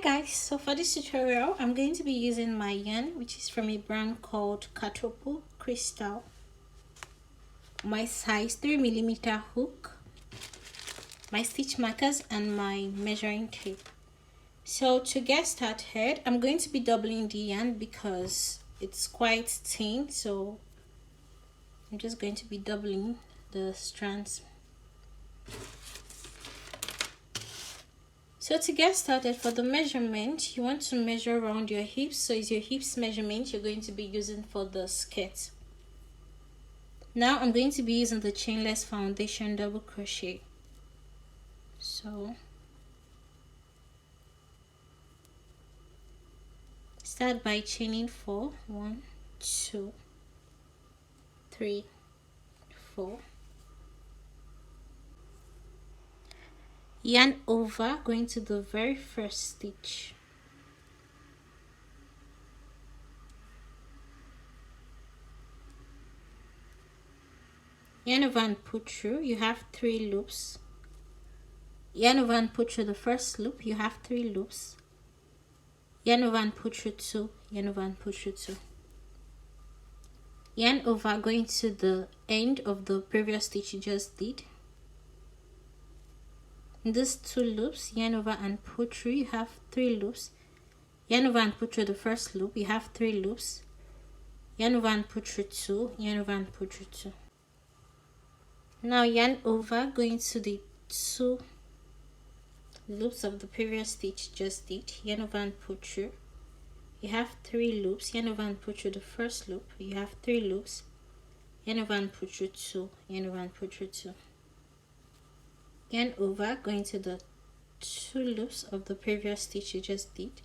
Guys, so for this tutorial I'm going to be using my yarn, which is from a brand called Crystal, my size 3mm hook, my stitch markers, and my measuring tape. So to get started, I'm going to be doubling the yarn because it's quite thin, so I'm just going to be doubling the strands. So to get started, for the measurement, you want to measure around your hips. So it's your hips measurement you're going to be using for the skirt. Now I'm going to be using the chainless foundation double crochet. So start by chaining 4, 1, 2, 3, 4. Yarn over, going to the very first stitch. Yarn over and put through, you have 3 loops. Yarn over and put through the first loop, you have 3 loops. Yarn over and put through 2, yarn over and put through 2. Yarn over, going to the end of the previous stitch you just did. In these 2 loops, yarn over and put through, you have 3 loops. Yarn over and put through the first loop, you have 3 loops. Yarn over and put through 2, yarn over and put through 2. Now yarn over, going to the 2 loops of the previous stitch just did, yarn over and put through, you have 3 loops. Yarn over and put through the first loop, you have 3 loops. Yarn over and put through 2, yarn over and put through 2. Yarn over, going to the 2 loops of the previous stitch you just did,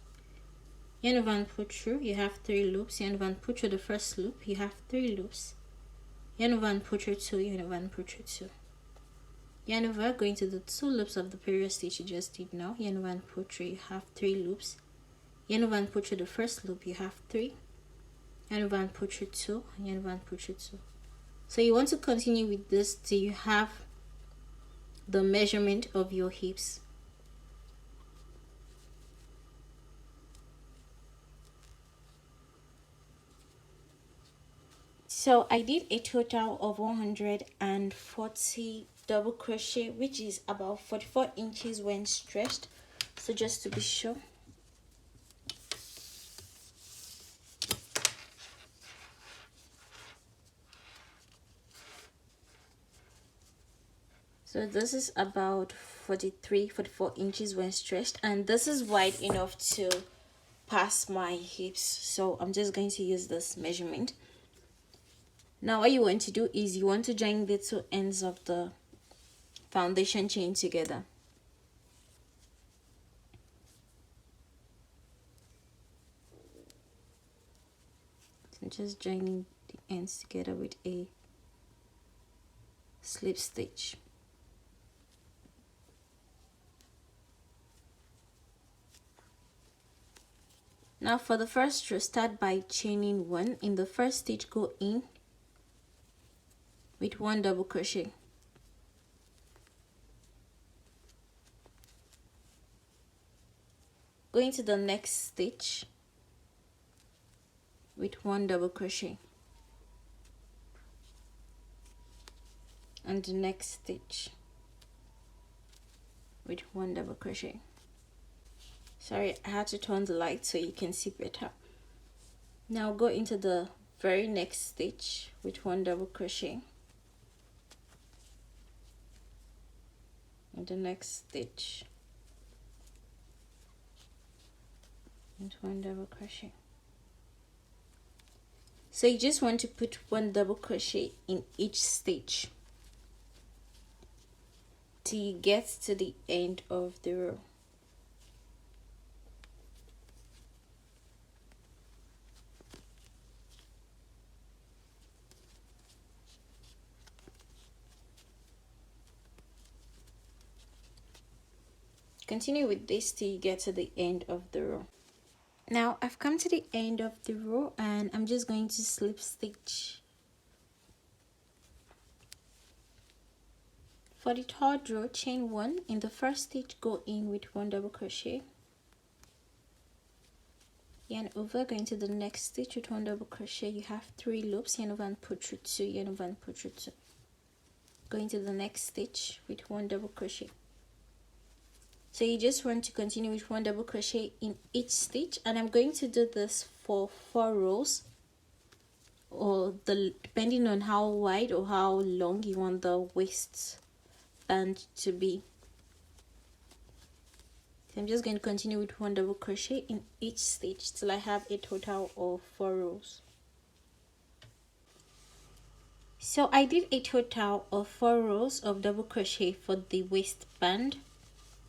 yarn over and put through, you have 3 loops. Yarn over and put through the first loop, you have 3 loops. Yarn over and put through 2, yarn over and put through 2. Yarn over, going to the 2 loops of the previous stitch you just did now, yarn over and put through, you have 3 loops. Yarn over and put through the first loop, you have 3. Yarn over and put through 2, yarn over and put through 2. So you want to continue with this till you have the measurement of your hips. So I did a total of 140 double crochet, which is about 44 inches when stretched. So just to be sure. So this is about 44 inches when stretched, and this is wide enough to pass my hips. So I'm just going to use this measurement. Now what you want to do is you want to join the 2 ends of the foundation chain together. So just joining the ends together with a slip stitch. Now for the first row, start by chaining 1. In the first stitch, go in with 1 double crochet. Go into the next stitch with 1 double crochet, and the next stitch with 1 double crochet. Sorry, I had to turn the light so you can see better. Now go into the very next stitch with 1 double crochet, and the next stitch and 1 double crochet. So you just want to put 1 double crochet in each stitch till you get to the end of the row. Continue with this till you get to the end of the row. Now I've come to the end of the row and I'm just going to slip stitch. For the third row, chain 1. In the first stitch, go in with 1 double crochet. yarn over, going to the next stitch with 1 double crochet. You have 3 loops, yarn over and put through 2, yarn over and put through 2. Going to the next stitch with 1 double crochet. So you just want to continue with 1 double crochet in each stitch, and I'm going to do this for 4 rows, or depending on how wide or how long you want the waistband to be. So I'm just going to continue with 1 double crochet in each stitch till I have a total of 4 rows. So I did a total of 4 rows of double crochet for the waistband.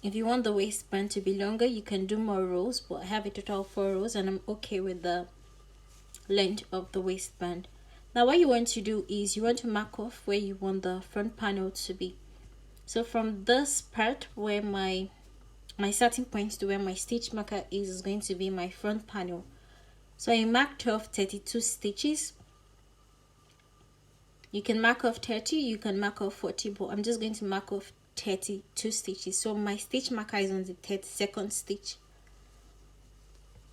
If you want the waistband to be longer, you can do more rows, but I have a total of 4 rows and I'm okay with the length of the waistband. Now what you want to do is you want to mark off where you want the front panel to be. So from this part where my starting point to where my stitch marker is going to be my front panel. So I marked off 32 stitches. You can mark off 30, you can mark off 40, but I'm just going to mark off 32 stitches. So my stitch marker is on the 32nd stitch.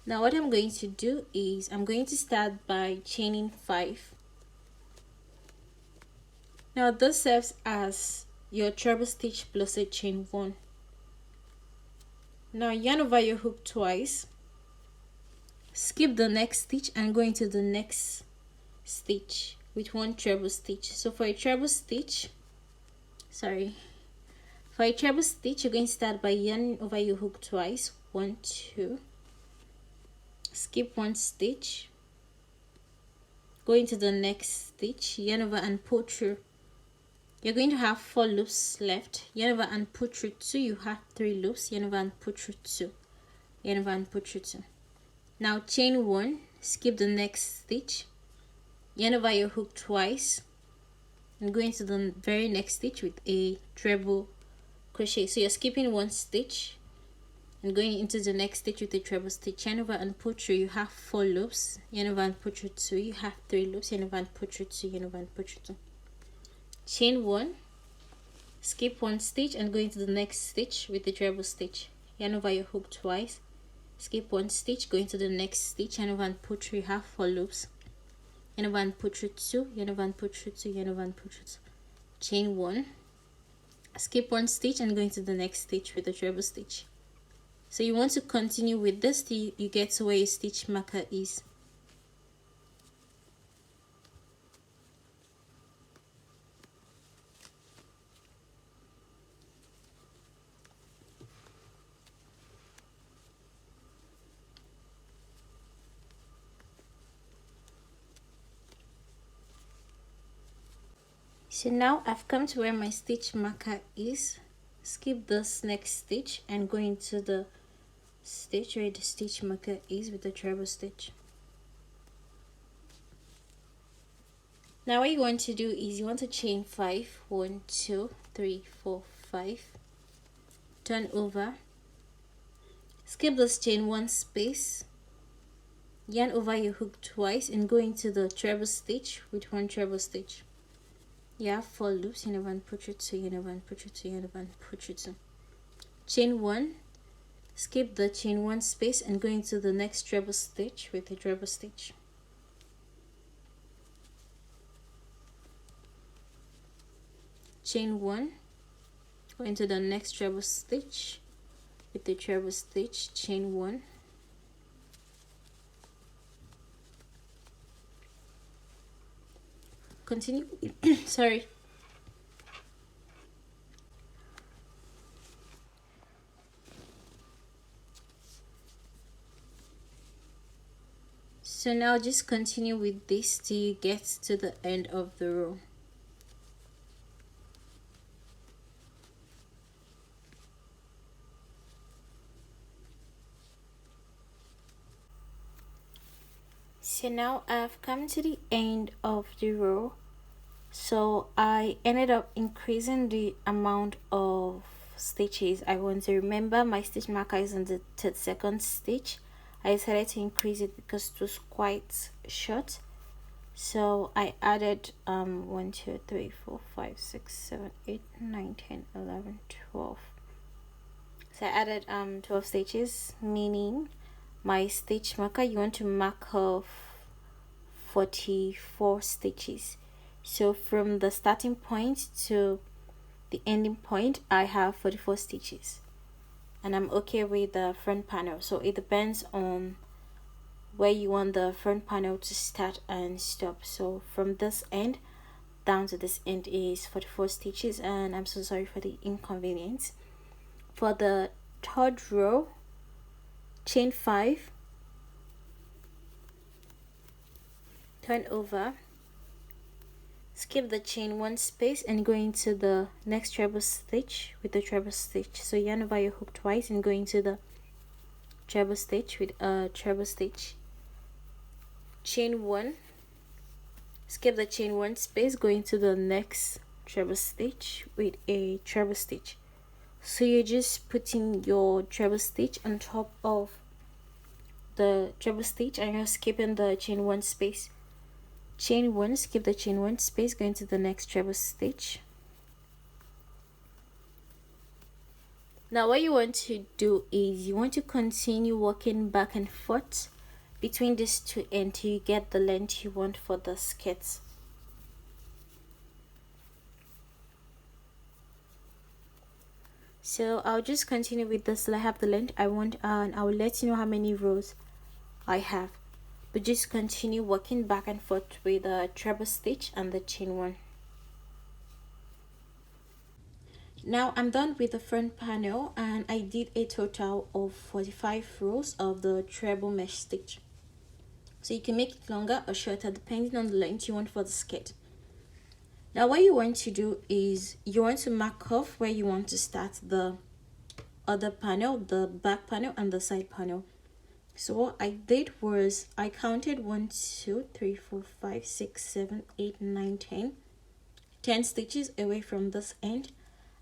Now what I'm going to do is I'm going to start by chaining 5. Now this serves as your treble stitch plus a chain 1. Now yarn over your hook twice, skip the next stitch and go into the next stitch with 1 treble stitch. So for a treble stitch, you're going to start by yarning over your hook twice, 1, 2, skip 1 stitch, go into the next stitch, yarn over and pull through. You're going to have 4 loops left, yarn over and pull through 2. You have 3 loops, yarn over and pull through 2, yarn over and pull through 2. Now chain 1, skip the next stitch, yarn over your hook twice, and go into the very next stitch with a treble crochet. So you're skipping 1 stitch and going into the next stitch with a treble stitch, yarn over and pull through. You have 4 loops, yarn over and pull through 2. You have 3 loops, yarn over and pull through 2, yarn over and pull through 2. Chain 1, skip 1 stitch and go into the next stitch with the treble stitch, yarn over your hook twice, skip 1 stitch, go into the next stitch, yarn over and pull through. You have 4 loops, yarn over and pull through 2, yarn over and pull through 2, yarn over and pull through 2. Chain 1, skip 1 stitch and go into the next stitch with the treble stitch. So you want to continue with this till you get to where your stitch marker is. So now I've come to where my stitch marker is. Skip this next stitch and go into the stitch where the stitch marker is with the treble stitch. Now what you want to do is you want to chain 5, 1, 2, 3, 4, 5, turn over, skip this chain 1 space, yarn over your hook twice and go into the treble stitch with 1 treble stitch. You have 4 loops, yarn over and pull through 2, yarn over and pull through 2, yarn over and pull through 2. Chain 1, skip the chain 1 space and go into the next treble stitch with a treble stitch. Chain 1, go into the next treble stitch with the treble stitch, chain 1. Continue. Sorry. So now just continue with this till you get to the end of the row. So now I've come to the end of the row. So I ended up increasing the amount of stitches I want to. Remember, my stitch marker is on the 32nd stitch. I decided to increase it because it was quite short. So I added 1, 2, 3, 4, 5, 6, 7, 8, 9, 10, 11, 12. So I added 12 stitches, meaning my stitch marker, you want to mark off 44 stitches. So from the starting point to the ending point, I have 44 stitches, and I'm okay with the front panel. So it depends on where you want the front panel to start and stop. So from this end down to this end is 44 stitches, and I'm so sorry for the inconvenience. For the third row, chain 5, turn over, skip the chain 1 space and go into the next treble stitch with the treble stitch. So yarn over your hook twice and go into the treble stitch with a treble stitch, chain 1, skip the chain 1 space, go into the next treble stitch with a treble stitch. So you're just putting your treble stitch on top of the treble stitch and you're skipping the chain 1 space. Chain 1, skip the chain 1 space, go into the next treble stitch. Now what you want to do is you want to continue working back and forth between these two ends till you get the length you want for the skirts. So I'll just continue with this till I have the length I want, and I will let you know how many rows I have. But just continue working back and forth with the treble stitch and the chain 1. Now I'm done with the front panel, and I did a total of 45 rows of the treble mesh stitch. So you can make it longer or shorter depending on the length you want for the skirt. Now what you want to do is you want to mark off where you want to start the other panel, the back panel and the side panel. So what I did was I counted 1 2 3 4 5 6 7 8 9 10 stitches away from this end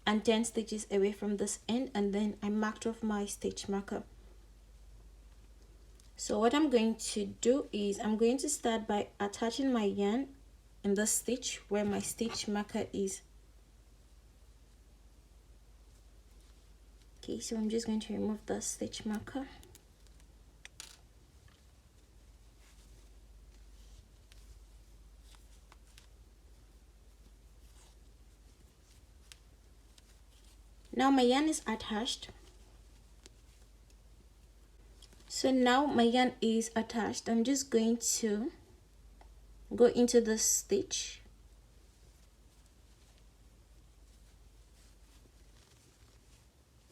and 10 stitches away from this end, and then I marked off my stitch marker. So what I'm going to do is I'm going to start by attaching my yarn in the stitch where my stitch marker is. Okay, so I'm just going to remove the stitch marker. Now my yarn is attached. So now my yarn is attached. I'm just going to go into the stitch.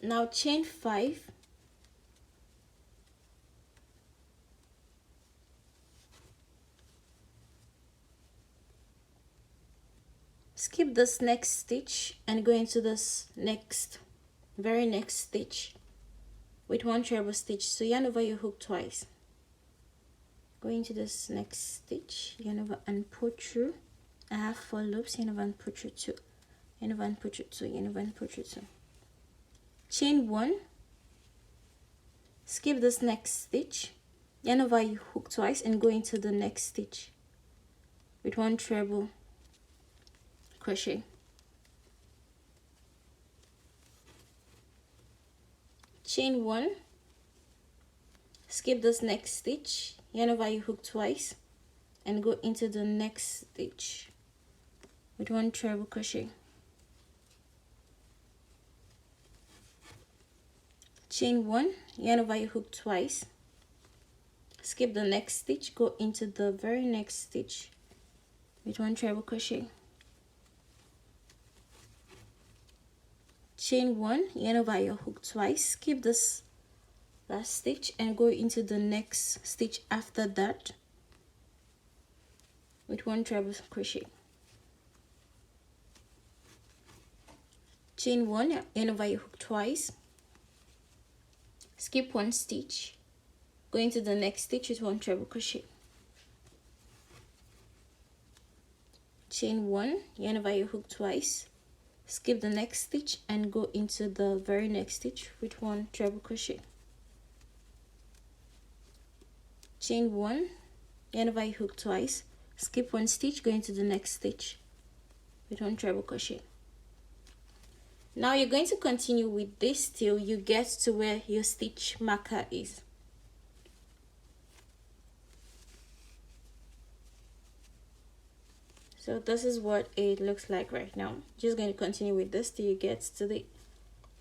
Now chain 5. Skip this next stitch and go into this very next stitch with 1 treble stitch. So yarn over your hook twice, go into this next stitch, yarn over and pull through. I have 4 loops, yarn over and pull through 2, yarn over and pull through 2, yarn over and pull through 2, chain 1, skip this next stitch, yarn over your hook twice and go into the next stitch with 1 treble crochet, chain 1, skip this next stitch, yarn over your hook twice and go into the next stitch with 1 treble crochet, chain 1, yarn over your hook twice, skip the next stitch, go into the very next stitch with 1 treble crochet, chain 1, yarn over your hook twice, skip this last stitch and go into the next stitch after that with 1 treble crochet, chain 1, yarn over your hook twice, skip 1 stitch, go into the next stitch with 1 treble crochet, chain 1, yarn over your hook twice, skip the next stitch and go into the very next stitch with 1 treble crochet, chain 1, yarn over your hook twice, skip 1 stitch, go into the next stitch with 1 treble crochet. Now you're going to continue with this till you get to where your stitch marker is. So this is what it looks like right now. Just going to continue with this till you get to the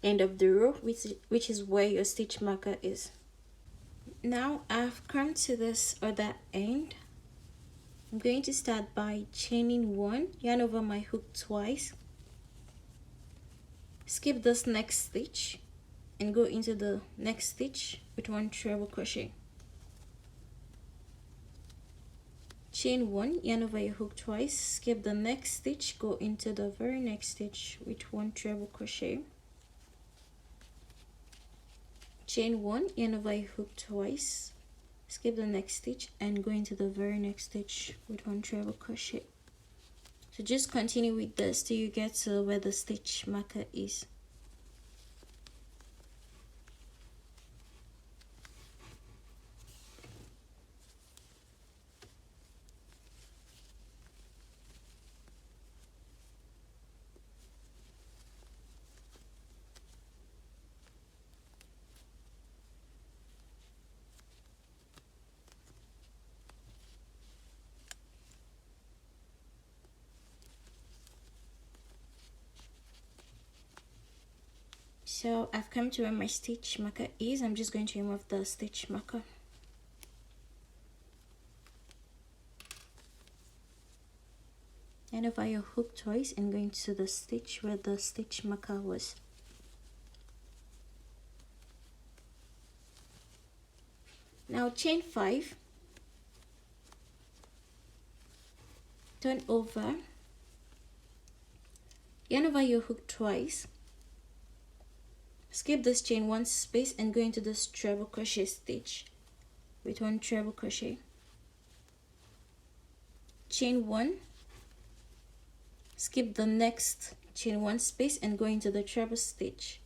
end of the row, which is where your stitch marker is. Now I've come to this other end. I'm going to start by chaining 1, yarn over my hook twice, skip this next stitch and go into the next stitch with 1 treble crochet. Chain 1, yarn over your hook twice, skip the next stitch, go into the very next stitch with 1 treble crochet. Chain 1, yarn over your hook twice, skip the next stitch and go into the very next stitch with 1 treble crochet. So just continue with this till you get to where the stitch marker is. So I've come to where my stitch marker is. I'm just going to remove the stitch marker. And over your hook twice and going to the stitch where the stitch marker was. Now chain 5, turn over, yarn over your hook twice, skip this chain 1 space and go into this treble crochet stitch with 1 treble crochet. Chain 1, skip the next chain 1 space and go into the treble stitch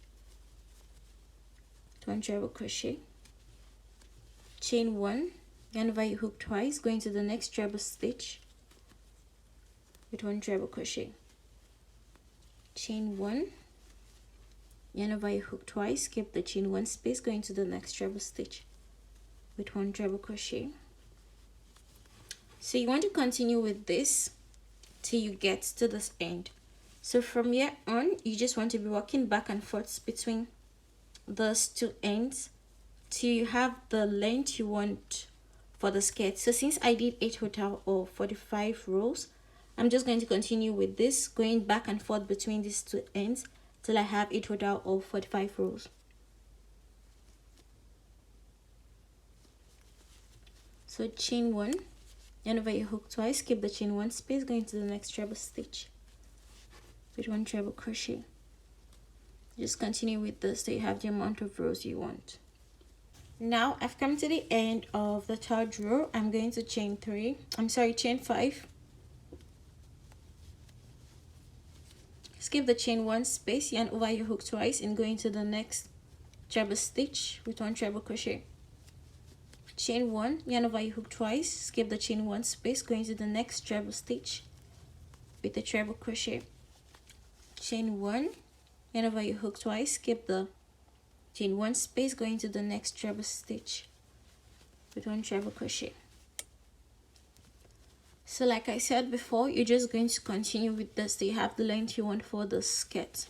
with 1 treble crochet. Chain 1, yarn over your hook twice, go into the next treble stitch with 1 treble crochet. Chain 1, yarn over your hook twice, skip the chain 1 space, go into the next treble stitch with 1 treble crochet. So you want to continue with this till you get to this end. So from here on, you just want to be walking back and forth between those 2 ends till you have the length you want for the skirt. So since I did a total of 45 rows, I'm just going to continue with this, going back and forth between these 2 ends till I have a total of 45 rows. So chain 1, yarn over your hook twice, skip the chain 1 space, go into the next treble stitch with 1 treble crochet. Just continue with this till you have the amount of rows you want. Now I've come to the end of the 3rd row. I'm going to chain 5, skip the chain 1 space, yarn over your hook twice and go into the next treble stitch with 1 treble crochet. Chain 1, yarn over your hook twice, skip the chain 1 space, go into the next treble stitch with a treble crochet. Chain 1, yarn over your hook twice, skip the chain 1 space, go into the next treble stitch with 1 treble crochet. So like I said before, you're just going to continue with this till you have the length you want for the skirt.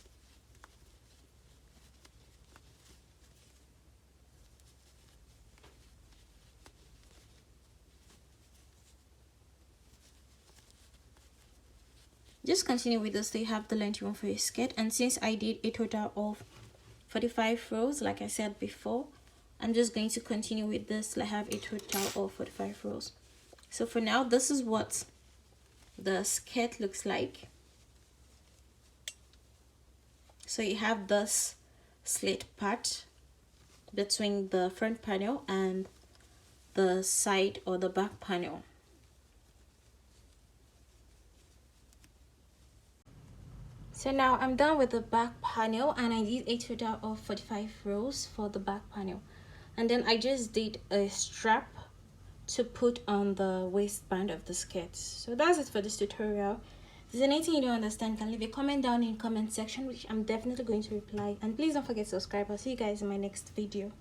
Just continue with this till you have the length you want for your skirt. And since I did a total of 45 rows, like I said before, I'm just going to continue with this till I have a total of 45 rows. So for now, this is what the skirt looks like. So you have this slit part between the front panel and the side or the back panel. So now I'm done with the back panel, and I did a total of 45 rows for the back panel. And then I just did a strap to put on the waistband of the skirt. So that's it for this tutorial. If there's anything you don't understand, you can leave a comment down in the comment section, which I'm definitely going to reply. And please don't forget to subscribe. I'll see you guys in my next video.